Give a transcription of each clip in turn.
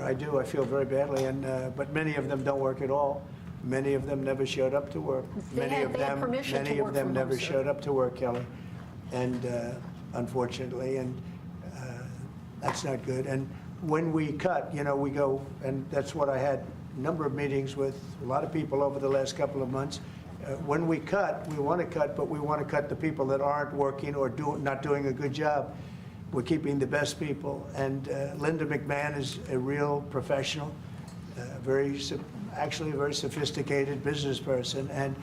I do. I feel very badly, but many of them don't work at all. Many of them never showed up to work. Many of them never showed up to work, Kelly, and unfortunately, and that's not good. And when we cut, we go, and that's what I had a number of meetings with a lot of people over the last couple of months. When we cut, we want to cut, but we want to cut the people that aren't working or not doing a good job. We're keeping the best people, and Linda McMahon is a real professional, actually a very sophisticated business person, and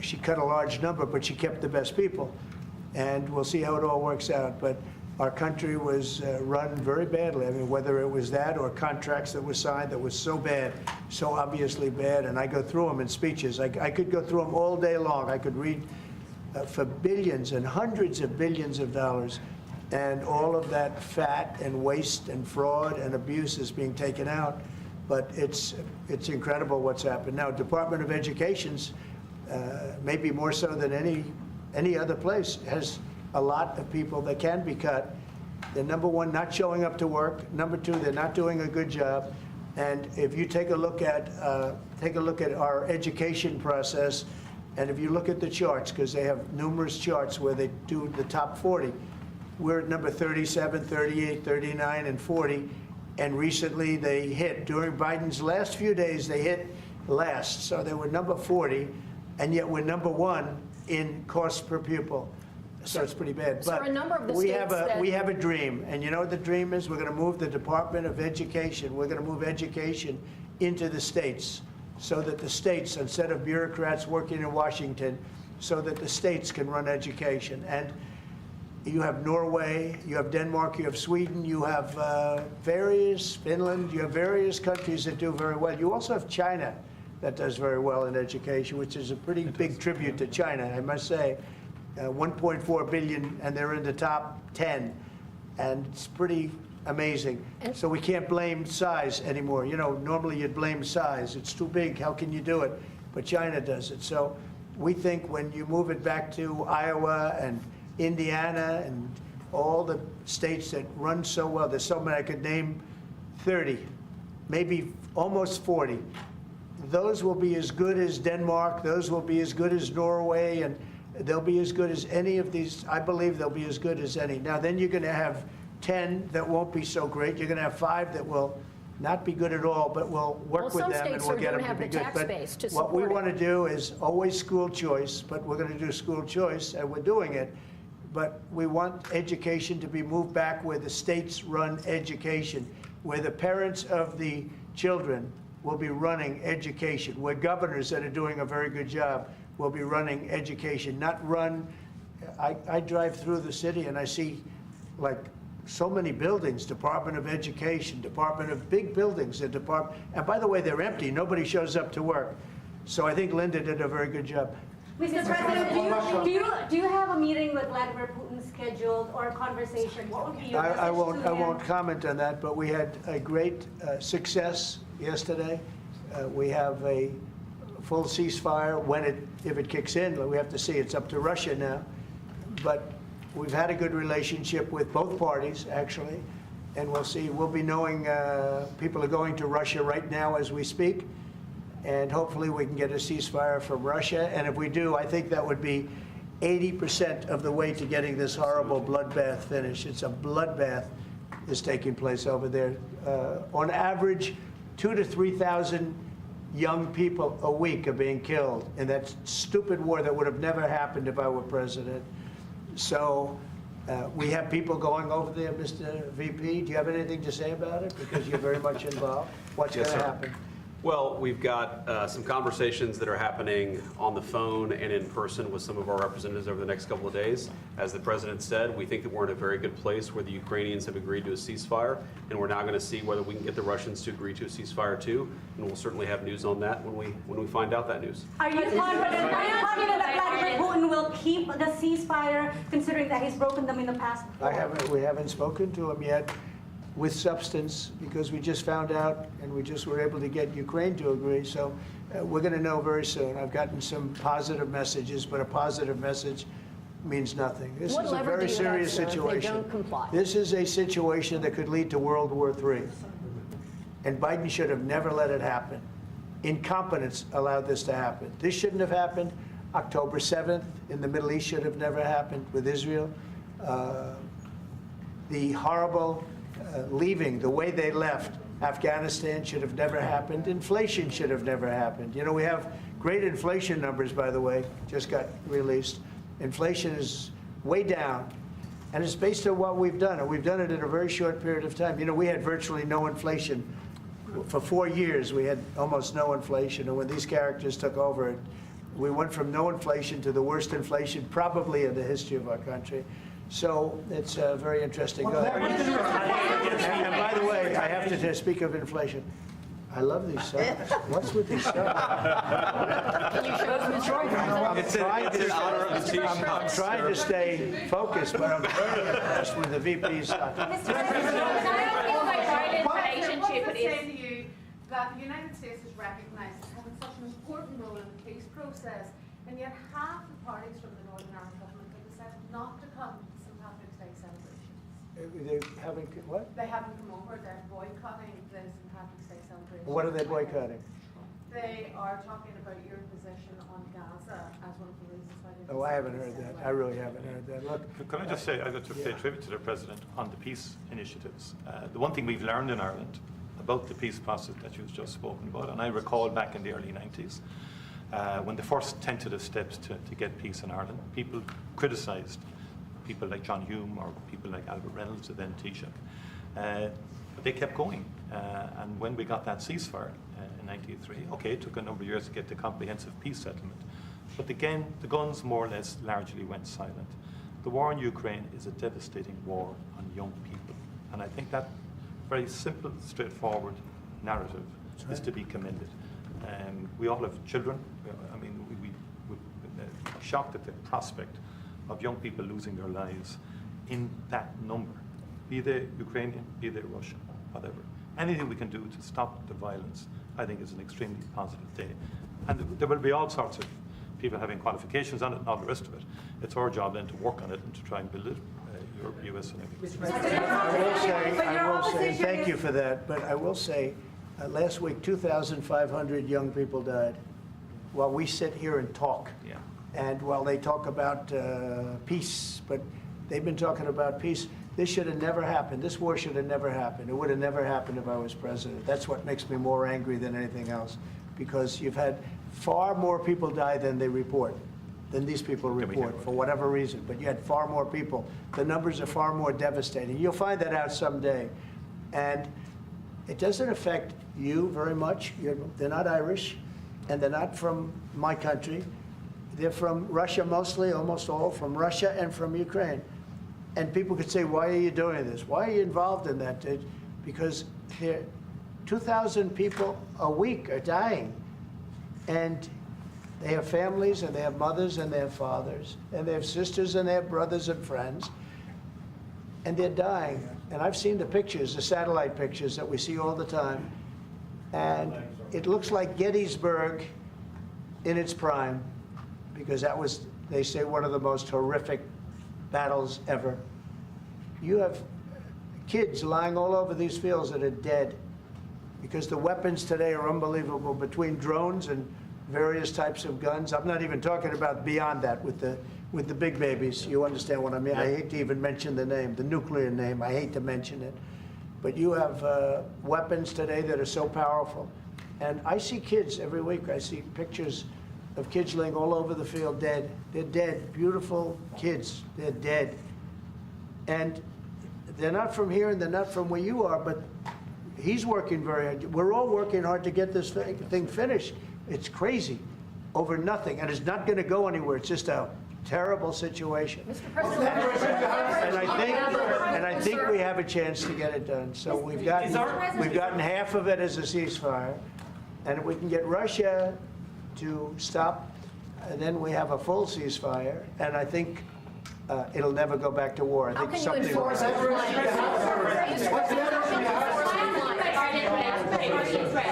she cut a large number, but she kept the best people, and we'll see how it all works out. But our country was run very badly. I mean, whether it was that or contracts that were signed that was so bad, so obviously bad, and I go through them in speeches. I could go through them all day long. I could read for billions and hundreds of billions of dollars. And all of that fat and waste and fraud and abuse is being taken out. But it's incredible what's happened. Now, Department of Education's, maybe more so than any other place, has a lot of people that can be cut. They're, number one, not showing up to work. Number two, they're not doing a good job. And if you take a look at our education process, and if you look at the charts, because they have numerous charts where they do the top 40, we're at number 37, 38, 39, and 40. And recently they hit, during Biden's last few days, they hit last. So they were number 40, and yet we're number 1 in cost per pupil. So it's pretty bad. But a number of the we have a dream. And you know what the dream is? We're going to move the Department of Education. We're going to move education into the states so that the states, instead of bureaucrats working in Washington, so that the states can run education. And you have Norway, you have Denmark, you have Sweden, you have Finland, you have various countries that do very well. You also have China that does very well in education, which is a pretty big tribute to China, I must say. 1.4 billion, and they're in the top 10, and it's pretty amazing. So we can't blame size anymore. Normally you'd blame size. It's too big, how can you do it? But China does it. So we think when you move it back to Iowa and Indiana and all the states that run so well, there's so many, I could name 30, maybe almost 40. Those will be as good as Denmark, those will be as good as Norway, and they'll be as good as any of these. I believe they'll be as good as any. Now then you're going to have 10 that won't be so great. You're going to have 5 that will not be good at all, but we'll work with them and we'll get them to be good. But what we want to do is always school choice, but we're going to do school choice, and we're doing it. But we want education to be moved back where the states run education, where the parents of the children will be running education, where governors that are doing a very good job will be running education, not run. I drive through the city and I see like so many buildings, Department of Education, Department of big buildings, and by the way, they're empty. Nobody shows up to work. So I think Linda did a very good job. Mr. President, do you have a meeting with Vladimir Putin scheduled or a conversation? What would be your message to him? I won't comment on that, but we had a great success yesterday. We have a full ceasefire if it kicks in. We have to see. It's up to Russia now. But we've had a good relationship with both parties, actually, and we'll see. We'll be knowing people are going to Russia right now as we speak. And hopefully we can get a ceasefire from Russia. And if we do, I think that would be 80% of the way to getting this horrible bloodbath finished. It's a bloodbath is taking place over there. On average, 2,000 to 3,000 young people a week are being killed in that stupid war that would have never happened if I were president. So we have people going over there, Mr. VP. Do you have anything to say about it? Because you're very much involved. What's going to happen? Well, we've got some conversations that are happening on the phone and in person with some of our representatives over the next couple of days. As the president said, we think that we're in a very good place where the Ukrainians have agreed to a ceasefire, and we're now going to see whether we can get the Russians to agree to a ceasefire too. And we'll certainly have news on that when we find out that news. Are you confident that Vladimir Putin will keep the ceasefire, considering that he's broken them in the past? We haven't spoken to him yet with substance, because we just found out and we just were able to get Ukraine to agree. So we're going to know very soon. I've gotten some positive messages, but a positive message means nothing. This is a very serious situation. This is a situation that could lead to World War III. And Biden should have never let it happen. Incompetence allowed this to happen. This shouldn't have happened. October 7th in the Middle East should have never happened with Israel. The horrible leaving, the way they left Afghanistan should have never happened. Inflation should have never happened. You know, we have great inflation numbers, by the way, just got released. Inflation is way down, and it's based on what we've done, and we've done it in a very short period of time. You know, we had virtually no inflation. For 4 years, we had almost no inflation, and when these characters took over, we went from no inflation to the worst inflation probably in the history of our country. So it's very interesting. Go ahead. And by the way, I have to speak of inflation. I love these songs. What's with these songs? I'm trying to stay focused, but I'm very impressed with the VP's. Relationship it is. To you that the United States is recognised as having such an important role in the peace process, and yet half the parties from the Northern Ireland government have decided not to come to St Patrick's Day celebrations. They're having what? They haven't come over. They're boycotting the St Patrick's Day celebration. What are they boycotting? They are talking about your position on Gaza as one of the reasons why they. Oh, I haven't heard that. I really haven't heard that. Look. Can I just say, I got to pay tribute to the President on the peace initiatives. The one thing we've learned in Ireland about the peace process that you've just spoken about, and I recall back in the early 90s, when the first tentative steps to get peace in Ireland, people criticised people like John Hume or people like Albert Reynolds, and then Taoiseach. But they kept going. And when we got that ceasefire in 1993, okay, it took a number of years to get the comprehensive peace settlement. But again, the guns more or less largely went silent. The war in Ukraine is a devastating war on young people. And I think that very simple, straightforward narrative is to be commended. We all have children. I mean, we're shocked at the prospect of young people losing their lives in that number, be they Ukrainian, be they Russian, whatever. Anything we can do to stop the violence, I think, is an extremely positive day. And there will be all sorts of people having qualifications on it and all the rest of it. It's our job then to work on it and to try and build it. US and everything. I will say, thank you for that, but I will say, last week 2,500 young people died while we sit here and talk. Yeah. And while they talk about peace, but they've been talking about peace. This should have never happened. This war should have never happened. It would have never happened if I was president. That's what makes me more angry than anything else, because you've had far more people die than they report, than these people report, for whatever reason. But you had far more people. The numbers are far more devastating. You'll find that out someday. And it doesn't affect you very much. They're not Irish, and they're not from my country. They're from Russia mostly, almost all, from Russia and from Ukraine. And people could say, why are you doing this? Why are you involved in that? Because 2,000 people a week are dying. And they have families, and they have mothers, and they have fathers, and they have sisters, and they have brothers and friends. And they're dying. And I've seen the pictures, the satellite pictures that we see all the time. And it looks like Gettysburg in its prime, because that was, they say, one of the most horrific battles ever. You have kids lying all over these fields that are dead, because the weapons today are unbelievable, between drones and various types of guns. I'm not even talking about beyond that with the big babies. You understand what I mean? I hate to even mention the name, the nuclear name. I hate to mention it. But you have weapons today that are so powerful. And I see kids every week. I see pictures of kids laying all over the field dead. They're dead. Beautiful kids. They're dead. And they're not from here and they're not from where you are, but he's working very hard. We're all working hard to get this thing finished. It's crazy over nothing, and it's not going to go anywhere. It's just a terrible situation. Mr. President, And I think we have a chance to get it done. So we've gotten half of it as a ceasefire, and if we can get Russia to stop, then we have a full ceasefire, and I think it'll never go back to war. I think how can you enforce it? Can I ask you about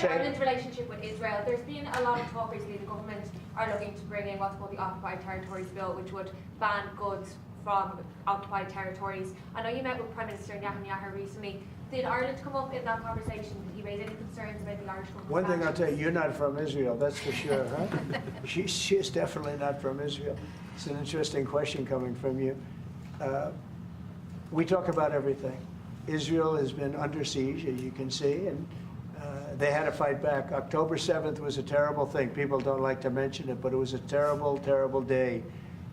Ireland's relationship with Israel? There's been a lot of talk recently. The government are looking to bring in what's called the Occupied Territories Bill, which would ban goods from occupied territories. I know you met with Prime Minister Netanyahu recently. Did Ireland come up in that conversation? Did he raise any concerns about the Irish government? One thing I'll tell you, you're not from Israel, that's for sure, huh? She is definitely not from Israel. It's an interesting question coming from you. We talk about everything. Israel has been under siege, as you can see, and they had to fight back. October 7th was a terrible thing. People don't like to mention it, but it was a terrible, terrible day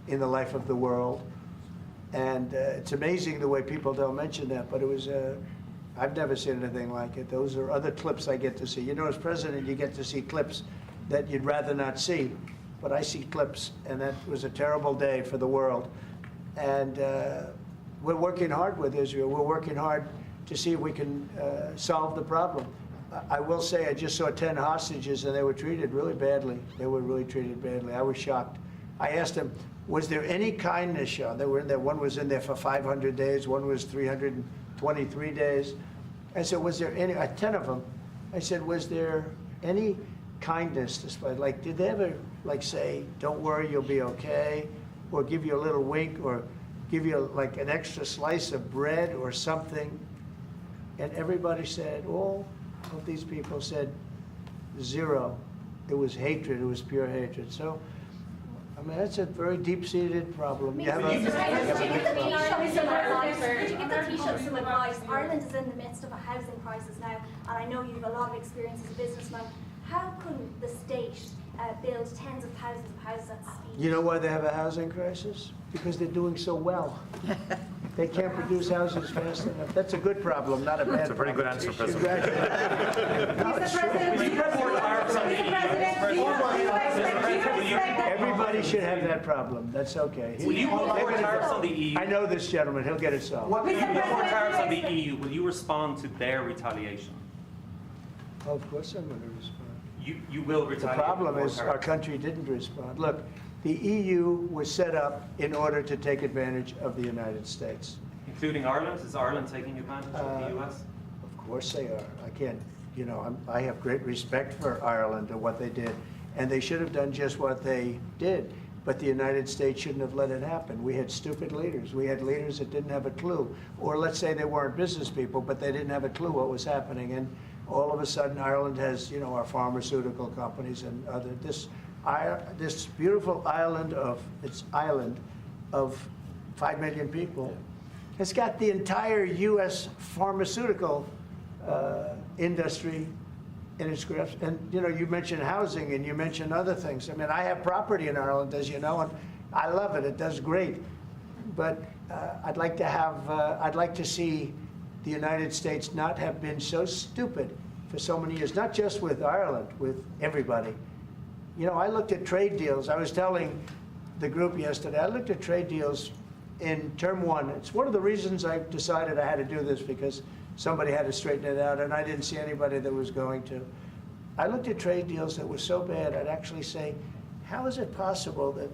in the life of the world. And it's amazing the way people don't mention that, but it was, I've never seen anything like it. Those are other clips I get to see. You know, as president, you get to see clips that you'd rather not see, but I see clips, and that was a terrible day for the world. And we're working hard with Israel. We're working hard to see if we can solve the problem. I will say I just saw 10 hostages, and they were treated really badly. They were really treated badly. I was shocked. I asked them, was there any kindness shown? They were in there. One was in there for 500 days. One was 323 days. I said, was there any, 10 of them, I said, was there any kindness displayed? Like, did they ever, like, say, don't worry, you'll be okay? Or give you a little wink, or give you, like, an extra slice of bread or something? And everybody said, all of these people said, zero. It was hatred. It was pure hatred. So, I mean, that's a very deep-seated problem. You have a- Could you give the Taoiseach some advice? Ireland is in the midst of a housing crisis now, and I know you have a lot of experience as a businessman. How can the state build tens of thousands of houses at speed? You know why they have a housing crisis? Because they're doing so well. They can't produce houses fast enough. That's a good problem, not a bad problem. That's a very good answer, President. Everybody should have that problem. That's okay. Will you put more tariffs on the EU? I know this gentleman. He'll get it solved. Will you put more tariffs on the EU? Will you respond to their retaliation? Oh, of course I'm going to respond. You will The retaliate. problem with more is our tariffs. country didn't respond. Look, the EU was set up in order to take advantage of the United States. Including Ireland? Is Ireland taking advantage of the US? Of course they are. I can't, you know, I have great respect for Ireland and what they did, and they should have done just what they did. But the United States shouldn't have let it happen. We had stupid leaders. We had leaders that didn't have a clue. Or let's say they weren't business people, but they didn't have a clue what was happening. And all of a sudden, Ireland has, you know, our pharmaceutical companies and other, this beautiful island of 5 million people has got the entire U.S. pharmaceutical industry in its grasp. And, you know, you mentioned housing and you mentioned other things. I mean, I have property in Ireland, as you know, and I love it. It does great. But I'd like to see the United States not have been so stupid for so many years, not just with Ireland, with everybody. You know, I looked at trade deals. I was telling the group yesterday, I looked at trade deals in term one. It's one of the reasons I decided I had to do this, because somebody had to straighten it out, and I didn't see anybody that was going to. I looked at trade deals that were so bad, I'd actually say, how is it possible that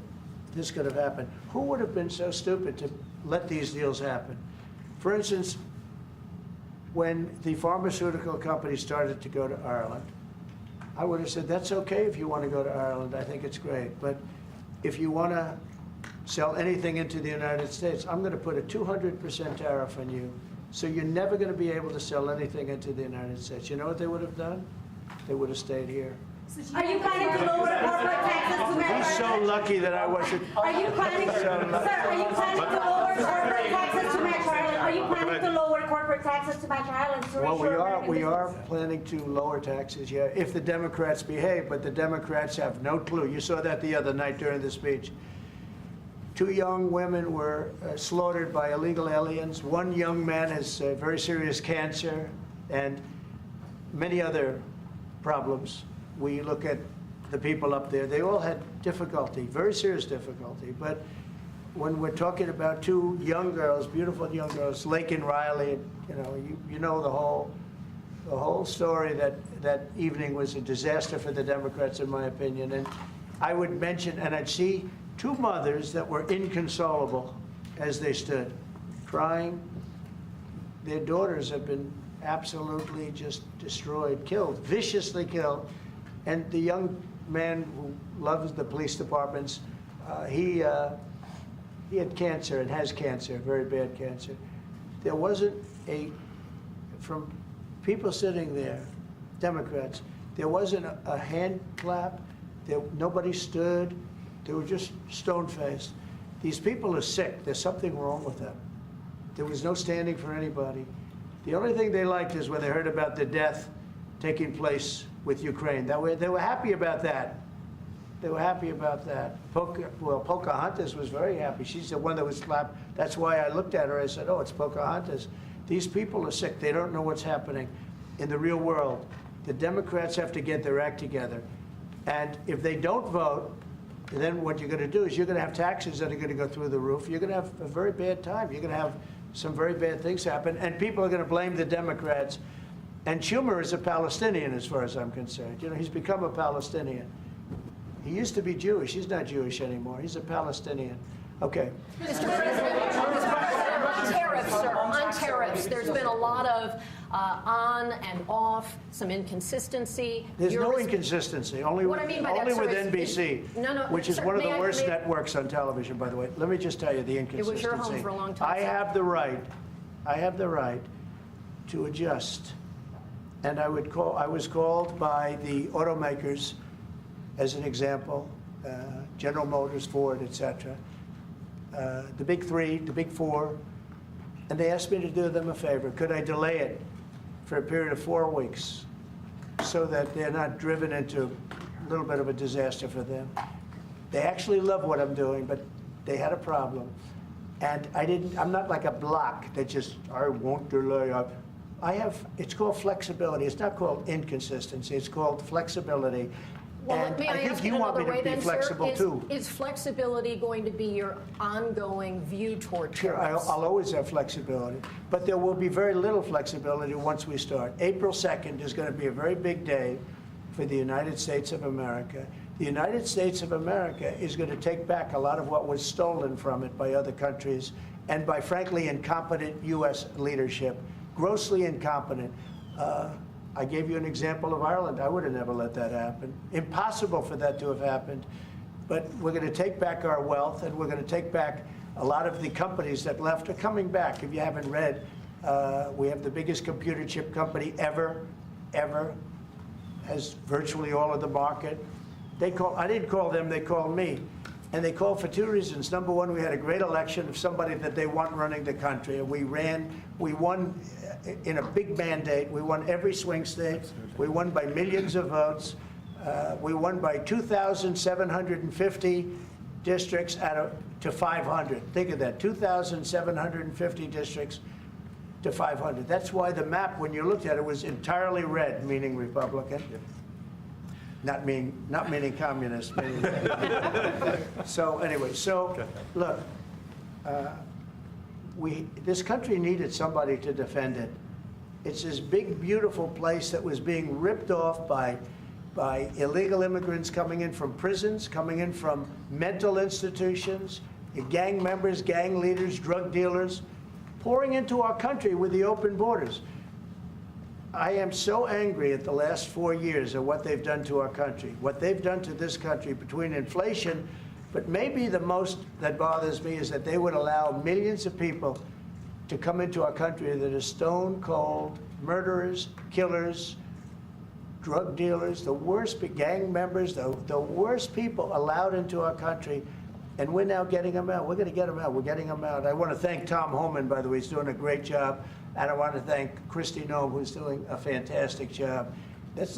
this could have happened? Who would have been so stupid to let these deals happen? For instance, when the pharmaceutical companies started to go to Ireland, I would have said, that's okay if you want to go to Ireland. I think it's great. But if you want to sell anything into the United States, I'm going to put a 200% tariff on you. So you're never going to be able to sell anything into the United States. You know what they would have done? They would have stayed here. Are you planning to lower corporate taxes to match He's so Ireland? lucky that I wasn't. Are you planning, sir, are you planning to lower corporate taxes to match Ireland? Are you planning to lower corporate taxes to match Ireland to Well, ensure American we are business? planning to lower taxes, yeah, if the Democrats behave, but the Democrats have no clue. You saw that the other night during the speech. 2 young women were slaughtered by illegal aliens. 1 young man has very serious cancer and many other problems. We look at the people up there, they all had difficulty, very serious difficulty. But when we're talking about 2 young girls, beautiful young girls, Lake and Riley, you know the whole story. That evening was a disaster for the Democrats, in my opinion. And I would mention, and I'd see 2 mothers that were inconsolable as they stood, crying. Their daughters have been absolutely just destroyed, killed, viciously killed. And the young man who loves the police departments, he had cancer and has cancer, very bad cancer. There wasn't a from people sitting there, Democrats, there wasn't a hand clap, nobody stood, they were just stone-faced. These people are sick, there's something wrong with them. There was no standing for anybody. The only thing they liked is when they heard about the death taking place with Ukraine. They were happy about that. They were happy about that. Pocahontas was very happy. She's the one that was slapped. That's why I looked at her. I said, oh, it's Pocahontas. These people are sick. They don't know what's happening in the real world. The Democrats have to get their act together. And if they don't vote, then what you're going to do is you're going to have taxes that are going to go through the roof. You're going to have a very bad time. You're going to have some very bad things happen. And people are going to blame the Democrats. And Schumer is a Palestinian, as far as I'm concerned. You know, he's become a Palestinian. He used to be Jewish. He's not Jewish anymore. He's a Palestinian. Okay. Mr. President, on tariffs, sir, on tariffs, there's been a lot of on and off, some inconsistency. There's no inconsistency, only with, What I mean by that, only sir, with is- NBC, No, no, which is sir, one of the may I- worst may- networks on television, by the way. Let me just tell you the inconsistency. was your home for a long time, I sir. have the right to adjust. And I was called by the automakers, as an example, General Motors, Ford, etc., the big three, the big four, and they asked me to do them a favor. Could I delay it for a period of 4 weeks so that they're not driven into a little bit of a disaster for them? They actually love what I'm doing, but they had a problem. And I'm not like a block that just, I won't delay. It's called flexibility. It's not called inconsistency. It's called flexibility. Well, And may I I ask think it you want me another way to be then, flexible sir? too. Is flexibility going to be your ongoing view toward Sure, tariffs? I'll always have flexibility, but there will be very little flexibility once we start. April 2nd is going to be a very big day for the United States of America. The United States of America is going to take back a lot of what was stolen from it by other countries and by, frankly, incompetent U.S. leadership, grossly incompetent. I gave you an example of Ireland. I would have never let that happen. Impossible for that to have happened. But we're going to take back our wealth, and we're going to take back a lot of the companies that left are coming back. If you haven't read, we have the biggest computer chip company ever, has virtually all of the market. I didn't call them, they called me. And they called for two reasons. Number one, we had a great election of somebody that they want running the country. And we won in a big mandate. We won every swing state. We won by millions of votes. We won by 2,750 districts to 500. Think of that, 2,750 districts to 500. That's why the map, when you looked at it, was entirely red, meaning Republican. Not meaning communist. Meaning so anyway, look, this country needed somebody to defend it. It's this big, beautiful place that was being ripped off by illegal immigrants coming in from prisons, coming in from mental institutions, gang members, gang leaders, drug dealers, pouring into our country with the open borders. I am so angry at the last 4 years of what they've done to our country, what they've done to this country between inflation, but maybe the most that bothers me is that they would allow millions of people to come into our country that are stone cold murderers, killers, drug dealers, the worst gang members, the worst people allowed into our country. And we're now getting them out. We're going to get them out. We're getting them out. I want to thank Tom Homan, by the way. He's doing a great job. And I want to thank Christy Noem, who's doing a fantastic job. This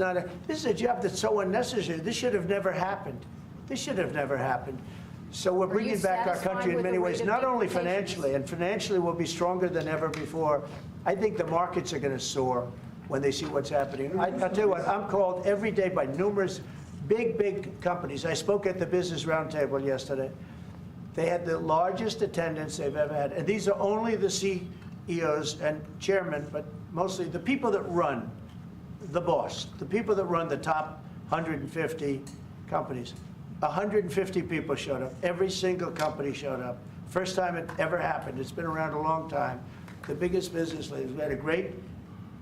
is a job that's so unnecessary. This should have never happened. This should have never happened. So we're bringing back our country in many ways, not only financially, and financially we'll be stronger than ever before. I think the markets are going to soar when they see what's happening. I'll tell you what, I'm called every day by numerous big companies. I spoke at the Business Roundtable yesterday. They had the largest attendance they've ever had. And these are only the CEOs and chairmen, but mostly the people that run, the boss, the people that run the top 150 companies. 150 people showed up. Every single company showed up. First time it ever happened. It's been around a long time. The biggest business leaders. We had a great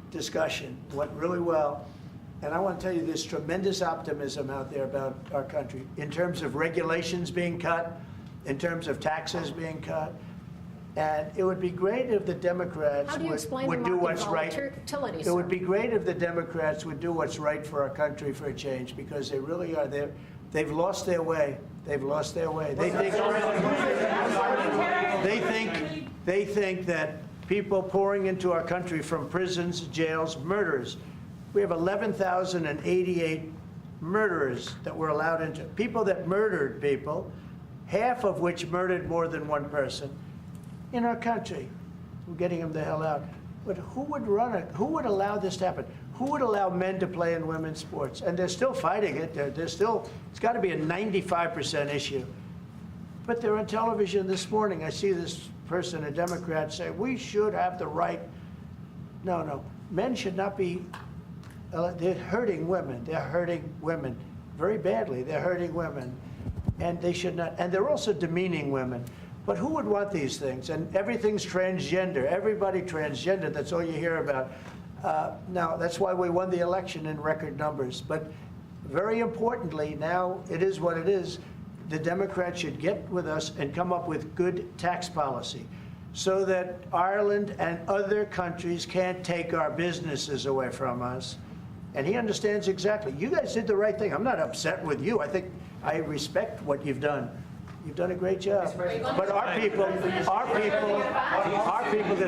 discussion. Went really well. And I want to tell you, there's tremendous optimism out there about our country in terms of regulations being cut, in terms of taxes being cut. And it would be great if the Democrats How do you explain would the do market what's right. volatility, It sir? would be great if the Democrats would do what's right for our country for a change, because they really are. They've lost their way. They've lost their way. They think that people pouring into our country from prisons, jails, murders. We have 11,088 murderers that were allowed into, people that murdered people, half of which murdered more than one person in our country. We're getting them the hell out. But who would run it? Who would allow this to happen? Who would allow men to play in women's sports? And they're still fighting it. They're still, it's got to be a 95% issue. But they're on television this morning. I see this person, a Democrat, say, we should have the right. No. Men should not be, they're hurting women. They're hurting women very badly. They're hurting women. And they should not, and they're also demeaning women. But who would want these things? And everything's transgender. Everybody transgender. That's all you hear about. Now, that's why we won the election in record numbers. But very importantly, now it is what it is. The Democrats should get with us and come up with good tax policy so that Ireland and other countries can't take our businesses away from us. And he understands exactly. You guys did the right thing. I'm not upset with you. I respect what you've done. You've done a great job. But our people did a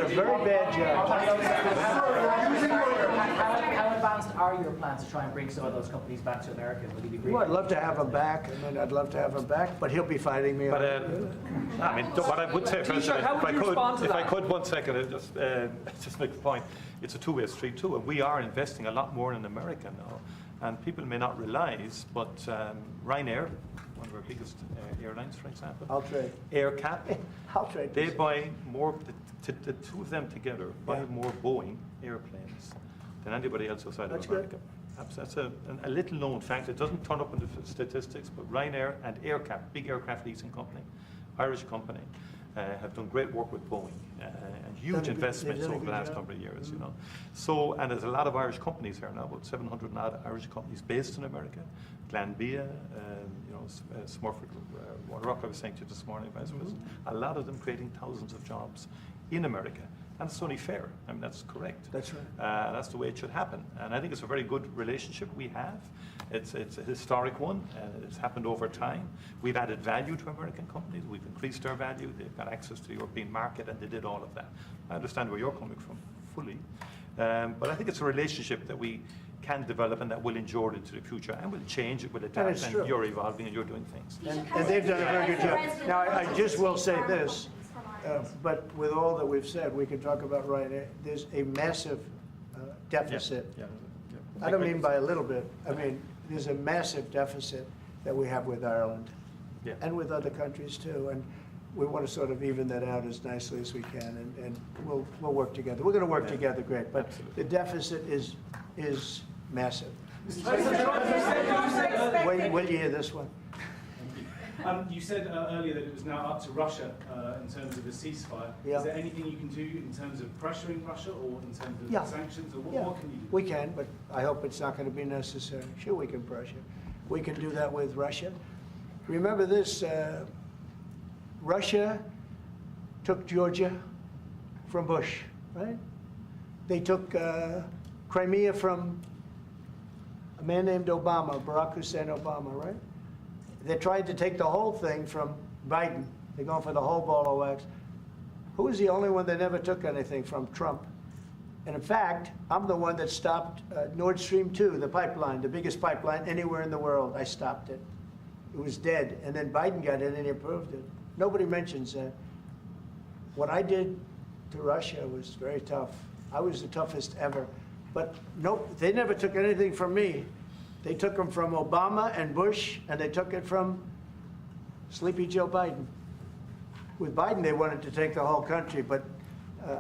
very bad job. How advanced are your plans to try and bring some of those companies back to America? Will you be Well, I'd love to have him back. I mean, I'd love to have him back, but he'll be fighting me. But I mean, what I would say, President, how would you respond to if I that? could, 1 second, just make a point. It's a two-way street too, and we are investing a lot more in America now. And people may not realize, but Ryanair, one of our biggest airlines, for example, I'll trade. AirCap, I'll trade. they buy more. The two of them together buy more Boeing airplanes than anybody else outside That's of America. That's a little known fact. It doesn't turn up in the statistics, but Ryanair and AirCap, big aircraft leasing company, Irish company, have done great work with Boeing and huge investments over the last number of years, you know. So, and there's a lot of Irish companies here now, about 700 and odd Irish companies based in America. Glanbia, Smurford, Waterrock, I was saying to you this morning, Vice President. A lot of them creating thousands of jobs in America. And it's only fair. I mean, that's correct. That's right. That's the way it should happen. And I think it's a very good relationship we have. It's a historic one. It's happened over time. We've added value to American companies. We've increased our value. They've got access to the European market, and they did all of that. I understand where you're coming from fully. But I think it's a relationship that we can develop and that will endure into the future and will change, it will adapt, and you're evolving and you're doing things. And they've done a very good job. Now, I just will say this, but with all that we've said, we can talk about Ryanair. There's a massive deficit. I don't mean by a little bit. I mean, there's a massive deficit that we have with Ireland and with other countries too. And we want to sort of even that out as nicely as we can, and we'll work together. We're going to work together great, but the deficit is massive. Will you hear this one? You said earlier that it was now up to Russia in terms of a ceasefire. Yeah. Is there anything you can do in terms of pressuring Russia or in terms of sanctions? Or what can you do? We can, but I hope it's not going to be necessary. Sure, we can pressure. We can do that with Russia. Remember this, Russia took Georgia from Bush, right? They took Crimea from a man named Obama, Barack Hussein Obama, right? They tried to take the whole thing from Biden. They're going for the whole ball of wax. Who was the only one that never took anything from? Trump. And in fact, I'm the one that stopped Nord Stream 2, the pipeline, the biggest pipeline anywhere in the world. I stopped it. It was dead. And then Biden got in and he approved it. Nobody mentions that. What I did to Russia was very tough. I was the toughest ever. But nope, they never took anything from me. They took them from Obama and Bush, and they took it from Sleepy Joe Biden. With Biden, they wanted to take the whole country, but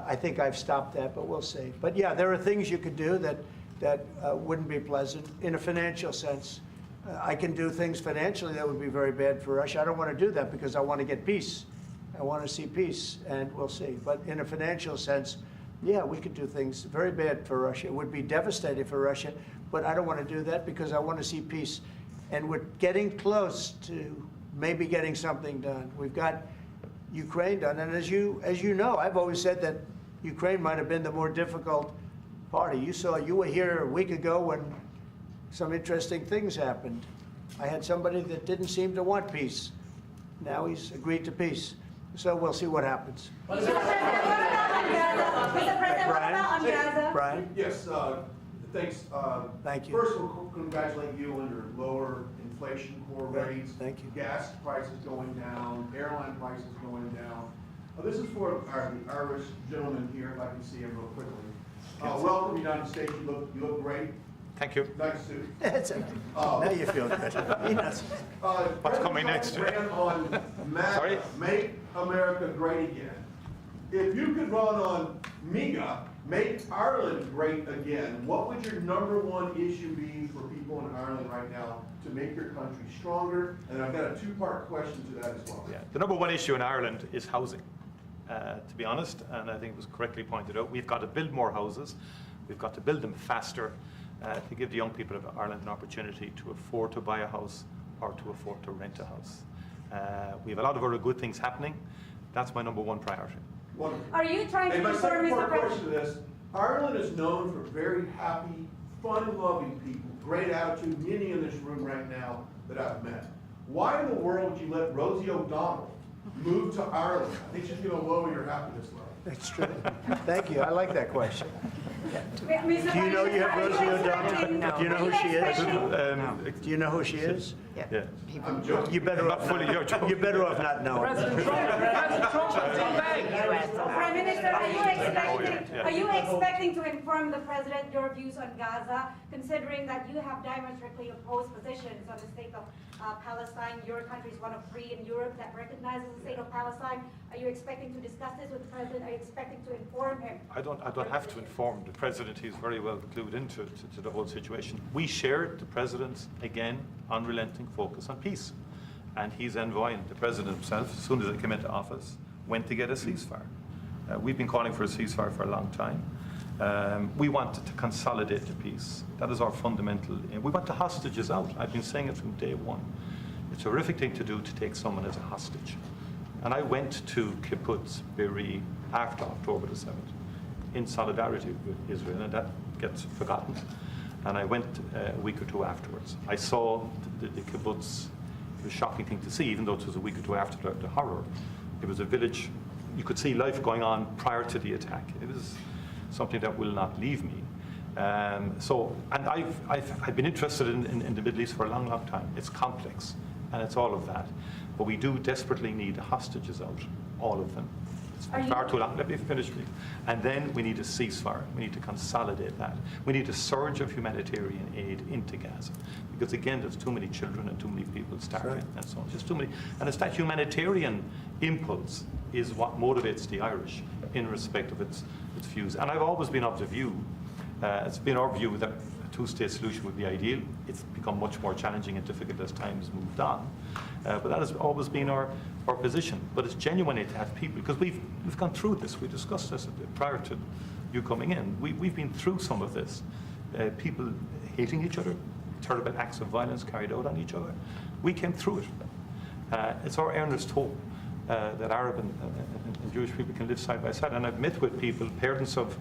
I think I've stopped that, but we'll see. But yeah, there are things you could do that wouldn't be pleasant in a financial sense. I can do things financially that would be very bad for Russia. I don't want to do that because I want to get peace. I want to see peace, and we'll see. But in a financial sense, yeah, we could do things very bad for Russia. It would be devastating for Russia, but I don't want to do that because I want to see peace. And we're getting close to maybe getting something done. We've got, Ukraine done. And as you know, I've always said that Ukraine might have been the more difficult party. You were here a week ago when some interesting things happened. I had somebody that didn't seem to want peace. Now he's agreed to peace. So we'll see what happens. Mr. President, what about on Gaza? Brian? Yes, thanks. Thank you. First, we'll congratulate you on your lower inflation core rates. Thank you. Gas prices going down, airline prices going down. This is for our Irish gentleman here, if I can see him real quickly. Welcome to the United States. You look great. Thank you. Nice suit. That's okay. Now you feel good. He knows. What's coming next? Ran on Sorry? Make America Great Again. If you could run on MEGA, Make Ireland Great Again, what would your #1 issue be for people in Ireland right now to make your country stronger? And I've got a 2-part question to that as well. Yeah. The #1 issue in Ireland is housing, to be honest, and I think it was correctly pointed out. We've got to build more houses. We've got to build them faster to give the young people of Ireland an opportunity to afford to buy a house or to afford to rent a house. We have a lot of other good things happening. That's my #1 priority. Wonderful. Are you trying to And my inform second Mr. part President? question to this, Ireland is known for very happy, fun-loving people, great attitude, many in this room right now that I've met. Why in the world would you let Rosie O'Donnell move to Ireland? I think she's going to lower your happiness level. That's true. Thank you. I like that question. Mr. Do you know you have Rosie President, O'Donnell? Do you know who she is? Do you know who she is? Yeah. I'm joking. You're better Not off fully, you're joking. You're better off not knowing. Prime Minister, Yeah. are you expecting to inform the President your views on Gaza, considering that you have diametrically opposed positions on the state of Palestine? Your country is one of 3 in Europe that recognizes the state of Palestine. Are you expecting to discuss this with the President? Are you expecting to inform him? I don't have to inform the President. He's very well clued into the whole situation. We shared the President's, again, unrelenting focus on peace. And he's envoying the President himself, as soon as he came into office, went to get a ceasefire. We've been calling for a ceasefire for a long time. We want to consolidate the peace. That is our fundamental aim. We want the hostages out. I've been saying it from day one. It's a horrific thing to do, to take someone as a hostage. And I went to Kibbutz Be'eri after October the 7th in solidarity with Israel, and that gets forgotten. And I went a week or 2 afterwards. I saw the kibbutz. It was a shocking thing to see, even though it was a week or 2 after the horror. It was a village. You could see life going on prior to the attack. It was something that will not leave me. And I've been interested in the Middle East for a long, long time. It's complex, and it's all of that. But we do desperately need hostages out, all of them. It's far too long. Let me finish, please. And then we need a ceasefire. We need to consolidate that. We need a surge of humanitarian aid into Gaza. Because again, there's too many children and too many people starving and so on. Just too many. And it's that humanitarian impulse is what motivates the Irish in respect of its views. And I've always been of the view, it's been our view that a 2-state solution would be ideal. It's become much more challenging and difficult as time has moved on. But that has always been our position. But it's genuine to have people, because we've gone through this. We discussed this prior to you coming in. We've been through some of this. People hating each other, terrible acts of violence carried out on each other. We came through it. It's our earnest hope that Arab and Jewish people can live side by side. And I've met with people, parents of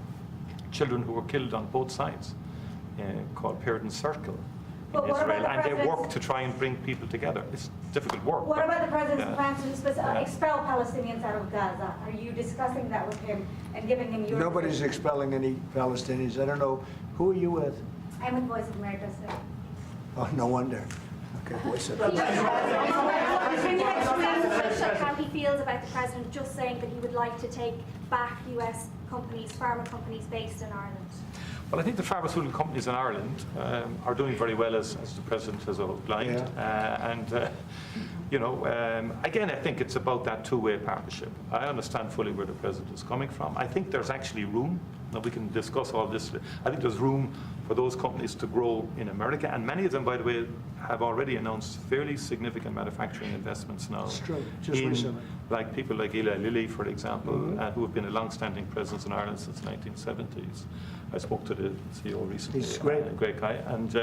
children who were killed on both sides, called Parents Circle in Israel, and they work to try and bring people together. It's difficult work. What about the President's plan to expel Palestinians out of Gaza? Are you discussing that with him and giving him your... Nobody's expelling any Palestinians. I don't know. Who are you with? I'm with Voice of America, sir. Oh, no wonder. Okay, Voice of Can you explain how he feels about the President just saying that he would like to take back US companies, pharma companies based in Ireland? Well, I think the pharmaceutical companies in Ireland are doing very well, as the President has outlined. Again, I think it's about that two-way partnership. I understand fully where the President is coming from. I think there's actually room. Now, we can discuss all this. I think there's room for those companies to grow in America. And many of them, by the way, have already announced fairly significant manufacturing investments now. It's true, just recently. Like people like Eli Lilly, for example, who have been a long-standing presence in Ireland since the 1970s. I spoke to the CEO recently. He's great. Great guy. And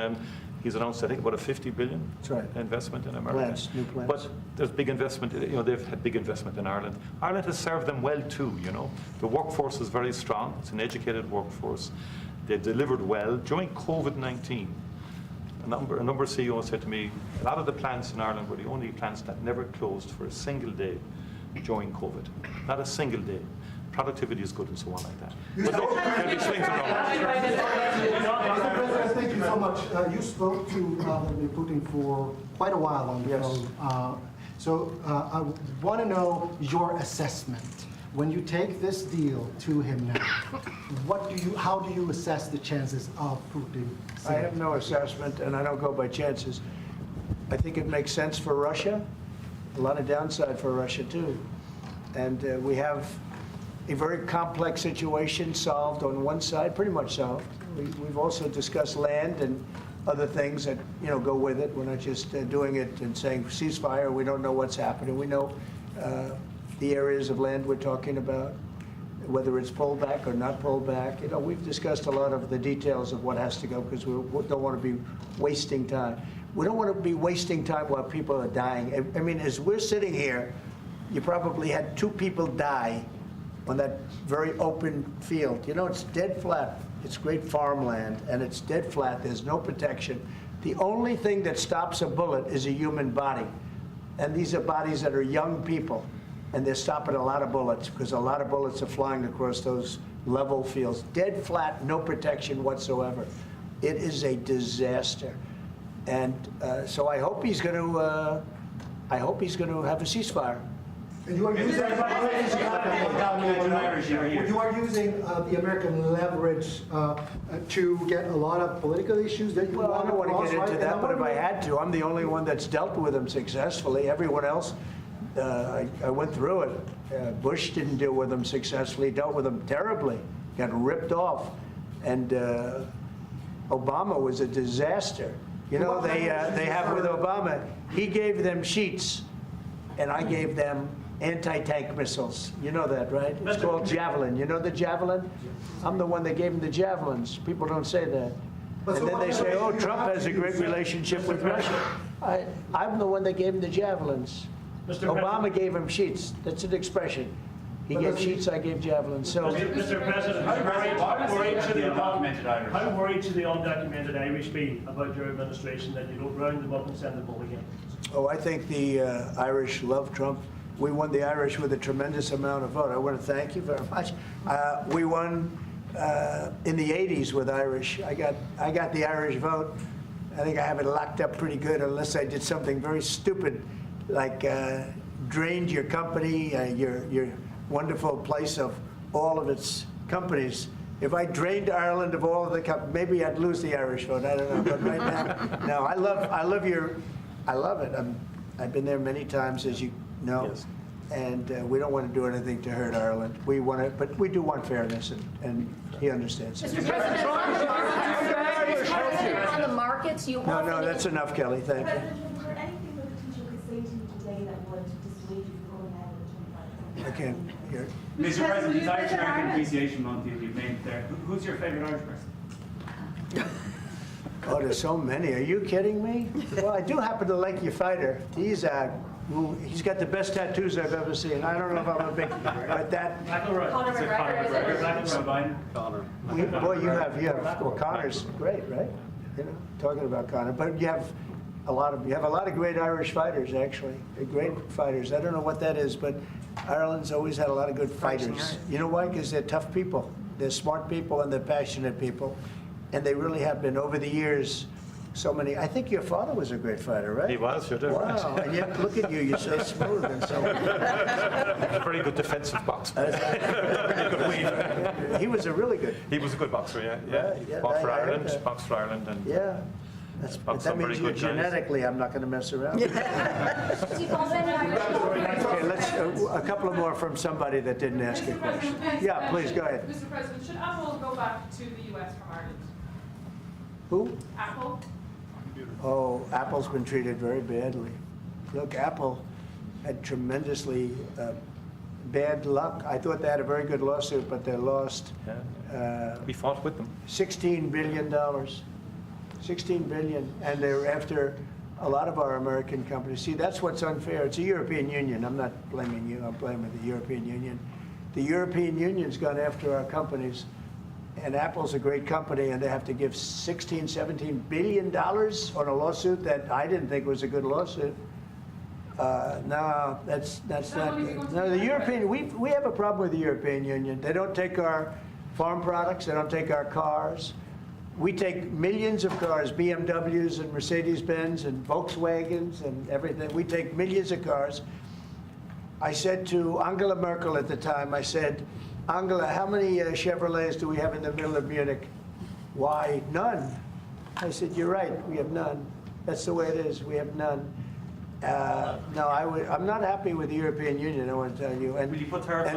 He's announced, I think, about a 50 billion That's right. investment in America. Plans, new plans. But there's big investment, they've had big investment in Ireland. Ireland has served them well too, The workforce is very strong. It's an educated workforce. They've delivered well. During COVID-19, a number of CEOs said to me, a lot of the plants in Ireland were the only plants that never closed for a single day during COVID. Not a single day. Productivity is good and so on like that. But look, there'll be swings and roundabouts. Mr. President, thank you so much. You spoke to Vladimir Putin for quite a while on the phone. So I want to know your assessment. When you take this deal to him now, how do you assess the chances of Putin? I have no assessment, and I don't go by chances. I think it makes sense for Russia, a lot of downside for Russia too. And we have a very complex situation solved on one side, pretty much solved. We've also discussed land and other things that go with it. We're not just doing it and saying ceasefire. We don't know what's happening. We know the areas of land we're talking about, whether it's pulled back or not pulled back. We've discussed a lot of the details of what has to go because we don't want to be wasting time. We don't want to be wasting time while people are dying. I mean, as we're sitting here, you probably had 2 people die on that very open field. It's dead flat. It's great farmland, and it's dead flat. There's no protection. The only thing that stops a bullet is a human body. And these are bodies that are young people, and they're stopping a lot of bullets because a lot of bullets are flying across those level fields. Dead flat, no protection whatsoever. It is a disaster. And so I hope he's going to have a ceasefire. And you are using the American leverage to get a lot of political issues that you Well, I want don't want to cross, get into right? that, but if I had to, I'm the only one that's dealt with them successfully. Everyone else, I went through it. Bush didn't deal with them successfully, dealt with them terribly, got ripped off. And Obama was a disaster. They have with Obama, he gave them sheets, and I gave them anti-tank missiles. You know that, right? It's called Javelin. You know the Javelin? I'm the one that gave them the Javelins. People don't say that. And then they say, oh, Trump has a great relationship with Russia. I'm the one that gave him the Javelins. Obama gave him sheets. That's an expression. He gave sheets, I gave javelins. So, Mr. President, how worried should the undocumented Irish be about your administration that you don't round them up and send them home again? Oh, I think the Irish love Trump. We won the Irish with a tremendous amount of vote. I want to thank you very much. We won in the 80s with Irish. I got the Irish vote. I think I have it locked up pretty good unless I did something very stupid, like drained your company, your wonderful place of all of its companies. If I drained Ireland of all of the companies, maybe I'd lose the Irish vote. I don't know. But right now, no, I love it. I've been there many times, as you know. Yes. And we don't want to do anything to hurt Ireland. We want it, but we do want fairness, and he understands. Mr. President, on the markets, you No, that's enough, Kelly. Thank you. President, is there anything that the teacher could say to you today that would dissuade you from going ahead with the 25%? I can't hear. Mr. President, it's Irish American Appreciation Month you've named there. Who's your favourite Irish person? Oh, there's so many. Are you kidding me? Well, I do happen to like your fighter. He's got the best tattoos I've ever seen. I don't know if I'm a big, but that. Conor McGregor. Conor. Boy, you have. Well, Conor's great, right? Talking about Conor, but you have a lot of great Irish fighters, actually. They're great fighters. I don't know what that is, but Ireland's always had a lot of good fighters. You know why? Because they're tough people. They're smart people and they're passionate people. And they really have been over the years. So many. I think your father was a great fighter, right? He was, you did. Wow, and yet look at you, you're so smooth and so. A very good defensive boxer. He was a really good. He was a good boxer, yeah. Boxed for Ireland, and yeah. That means you genetically, I'm not going to mess around. Okay, let's a couple of more from somebody that didn't ask a question. Yeah, please go ahead. Mr. President, should Apple go back to the U.S. from Ireland? Who? Apple. Oh, Apple's been treated very badly. Look, Apple had tremendously bad luck. I thought they had a very good lawsuit, but they lost. We fought with them. $16 billion. 16 billion, and they're after a lot of our American companies. See, that's what's unfair. It's a European Union. I'm not blaming you. I'm blaming the European Union. The European Union's gone after our companies, and Apple's a great company, and they have to give 16, 17 billion dollars on a lawsuit that I didn't think was a good lawsuit. No, that's not good. No, the European, we have a problem with the European Union. They don't take our farm products. They don't take our cars. We take millions of cars, BMWs and Mercedes-Benz and Volkswagens and everything. We take millions of cars. I said to Angela Merkel at the time, I said, Angela, how many Chevrolets do we have in the middle of Munich? Why, none. I said, you're right, we have none. That's the way it is, we have none. No, I'm not happy with the European Union, I want to tell you. And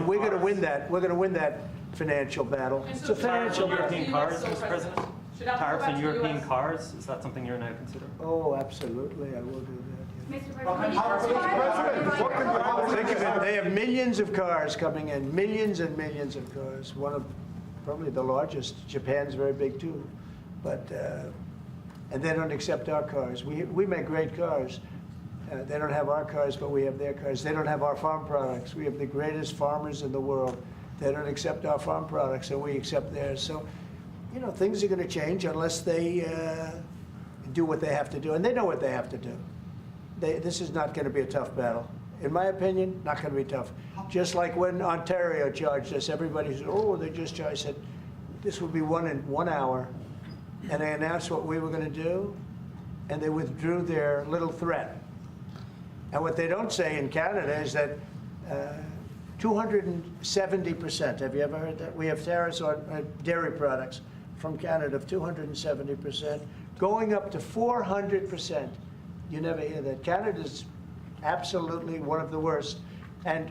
we're going to win that. We're going to win that financial battle. It's a financial battle. European cars, Mr. President? Tariffs on European cars, is that something you're now considering? Oh, absolutely, I will do that. Mr. Think of it, they have millions of cars coming in, millions and millions of cars. One of probably the largest. Japan's very big too, but and they don't accept our cars. We make great cars. They don't have our cars, but we have their cars. They don't have our farm products. We have the greatest farmers in the world. They don't accept our farm products, and we accept theirs. So, you know, things are going to change unless they do what they have to do, and they know what they have to do. This is not going to be a tough battle. In my opinion, not going to be tough. Just like when Ontario charged us, everybody said, oh, they just charged. I said, this will be won in 1 hour. And they announced what we were going to do, and they withdrew their little threat. And what they don't say in Canada is that 270%, have you ever heard that? We have tariffs on dairy products from Canada of 270%, going up to 400%. You never hear that. Canada's absolutely one of the worst. And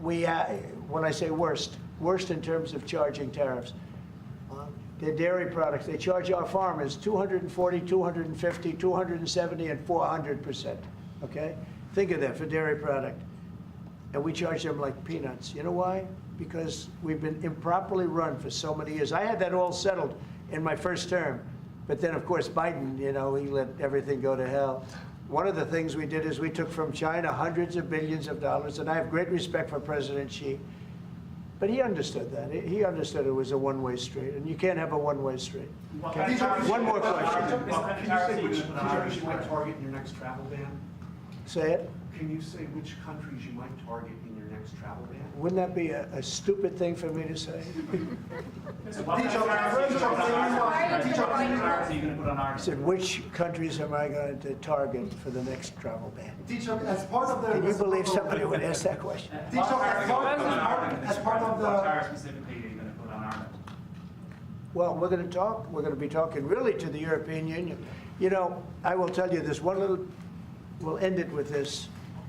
we, when I say worst in terms of charging tariffs. Their dairy products, they charge our farmers 240, 250, 270, and 400%. Okay? Think of that for dairy product. And we charge them like peanuts. You know why? Because we've been improperly run for so many years. I had that all settled in my first term. But then, of course, Biden, you know, he let everything go to hell. One of the things we did is we took from China hundreds of billions of dollars, and I have great respect for President Xi. But he understood that. He understood it was a one-way street, and you can't have a one-way street. Okay. One more question. Can you say which countries you might target in your next travel ban? Say it. Can you say which countries you might target in your next travel ban? Wouldn't that be a stupid thing for me to say? I said, which countries am I going to target for the next travel ban? As part of the... Can you believe somebody would ask that question? As part of the... What tariff specifically are you going to put on Ireland? Well, we're going to talk. We're going to be talking really to the European Union. You know, I will tell you this one little... We'll end it with this.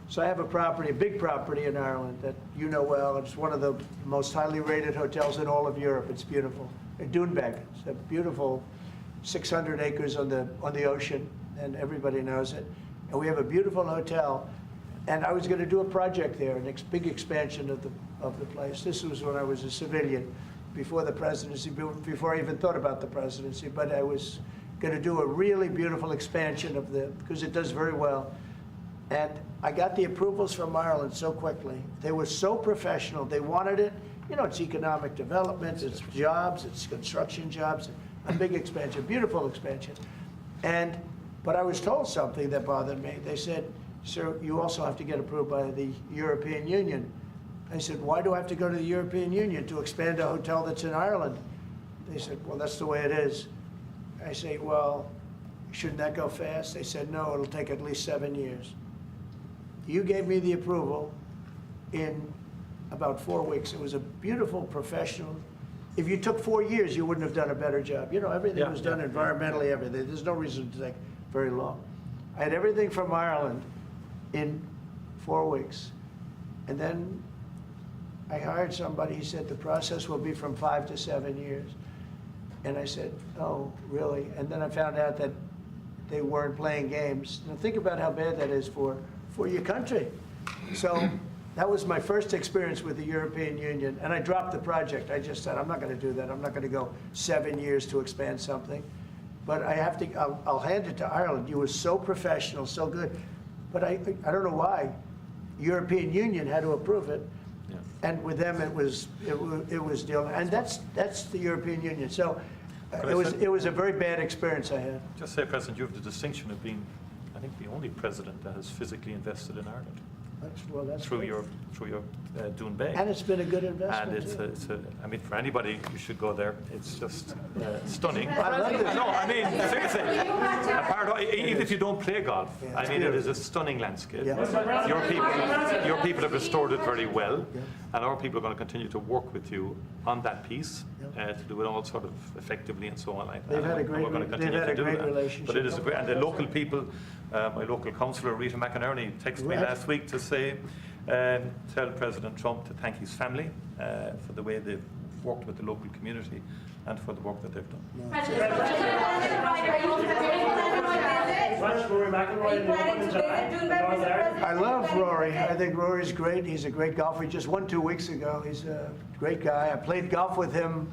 So I have a property, a big property in Ireland that you know well. It's one of the most highly rated hotels in all of Europe. It's beautiful. Doonbeg. It's a beautiful 600 acres on the ocean, and everybody knows it. And we have a beautiful hotel. And I was going to do a project there, a big expansion of the place. This was when I was a civilian, before the presidency, before I even thought about the presidency. But I was going to do a really beautiful expansion of because it does very well. And I got the approvals from Ireland so quickly. They were so professional. They wanted it. You know, it's economic development, it's jobs, it's construction jobs, a big expansion, beautiful expansion. But I was told something that bothered me. They said, sir, you also have to get approved by the European Union. I said, why do I have to go to the European Union to expand a hotel that's in Ireland? They said, well, that's the way it is. I say, well, shouldn't that go fast? They said, no, it'll take at least 7 years. You gave me the approval in about 4 weeks. It was a beautiful, professional. If you took 4 years, you wouldn't have done a better job. You know, everything was done environmentally, everything. There's no reason to take very long. I had everything from Ireland in 4 weeks. And then I hired somebody. He said the process will be from 5 to 7 years. And I said, oh, really? And then I found out that they weren't playing games. Now think about how bad that is for your country. So that was my first experience with the European Union, and I dropped the project. I just said, I'm not going to do that. I'm not going to go 7 years to expand something. But I have to, I'll hand it to Ireland. You were so professional, so good. But I don't know why. European Union had to approve it. Yeah. And with them, it was deal. And that's the European Union. So it was a very bad experience I had. Just say, President, you have the distinction of being, I think, the only president that has physically invested in Ireland. That's through good. your Dún Bay. And it's been a good investment. And it's I mean, for anybody, you should go there. It's just stunning. I love it. No, I mean, seriously. Even if you don't play golf, I mean, it is a stunning landscape. Yeah. Your people have restored it very well, and our people are going to continue to work with you on that piece to do it all sort of effectively and so on like that. They've had a great, We're going to continue they've had to a do great that. relationship. But it is a great, and the local people, my local councillor Rita McInerney texted me Right. last week to say, tell President Trump to thank his family for the way they've worked with the local community and for the work that they've done. I love Rory. I think Rory's great. He's a great golfer. He just won 2 weeks ago. He's a great guy. I played golf with him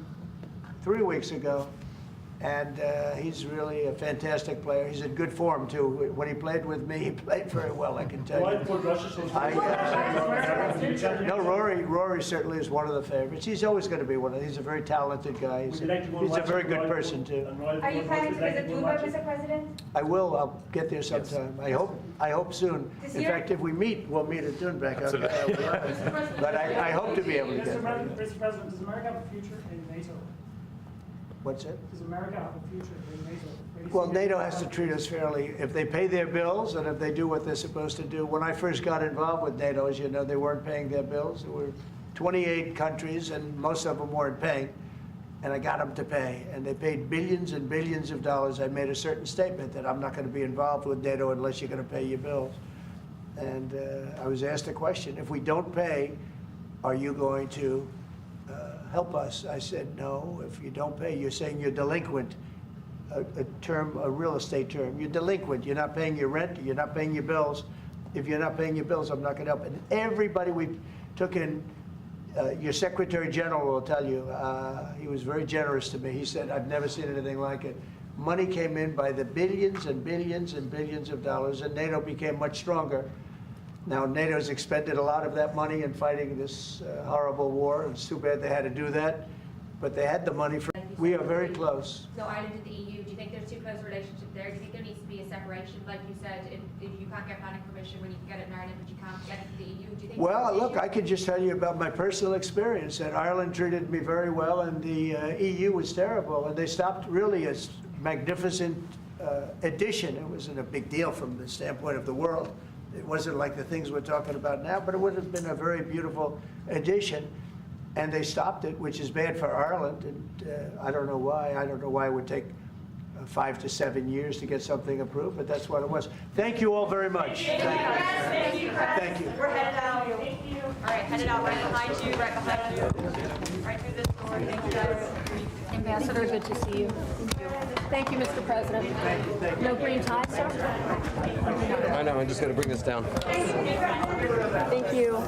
3 weeks ago. And he's really a fantastic player. He's in good form, too. When he played with me, he played very well, I can tell you. No, Rory certainly is one of the favorites. He's always going to be one of them. He's a very talented guy. He's a very good person, too. Are you planning to visit Dubai, Mr. President? I will. I'll get there sometime. I hope soon. In fact, if we meet, we'll meet at Doonbeck. But I hope to be able to get there. Mr. President, does America have a future in NATO? What's it? Does America have a future in NATO? Well, NATO has to treat us fairly. If they pay their bills and if they do what they're supposed to do. When I first got involved with NATO, as you know, they weren't paying their bills. There were 28 countries, and most of them weren't paying. And I got them to pay. And they paid billions and billions of dollars. I made a certain statement that I'm not going to be involved with NATO unless you're going to pay your bills. And I was asked a question. If we don't pay, are you going to help us? I said, no. If you don't pay, you're saying you're delinquent. A real estate term. You're delinquent. You're not paying your rent. You're not paying your bills. If you're not paying your bills, I'm not going to help. And everybody we took in, your Secretary General will tell you, he was very generous to me. He said, I've never seen anything like it. Money came in by the billions and billions and billions of dollars, and NATO became much stronger. Now, NATO's expended a lot of that money in fighting this horrible war. It's too bad they had to do that, but they had the money for. We are very close. So Ireland and the EU, do you think there's too close a relationship there? Do you think there needs to be a separation, like you said, if you can't get planning permission when you can get it in Ireland, but you can't get it in the EU? Do you think? Well, look, I could just tell you about my personal experience. That Ireland treated me very well, and the EU was terrible, and they stopped really a magnificent addition. It wasn't a big deal from the standpoint of the world. It wasn't like the things we're talking about now, but it would have been a very beautiful addition. And they stopped it, which is bad for Ireland. And I don't know why. I don't know why it would take 5 to 7 years to get something approved, but that's what it was. Thank you all very much. Thank you. Thank you. We're headed out. Thank you. All right, headed out right behind you, right behind you. Right through this door. Thank you, guys. Ambassador, good to see you. Thank you, Mr. President. No green tie, sir? I know, I'm just going to bring this down. Thank you.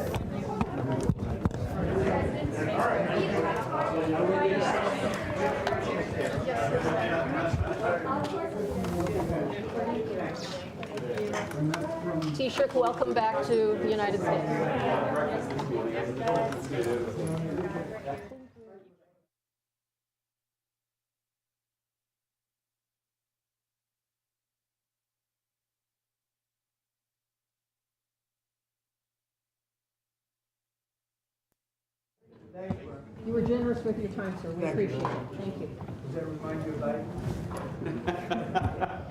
Taoiseach, welcome back to the United States. You were generous with your time, sir. We appreciate it. Thank you. Does that remind you of Biden?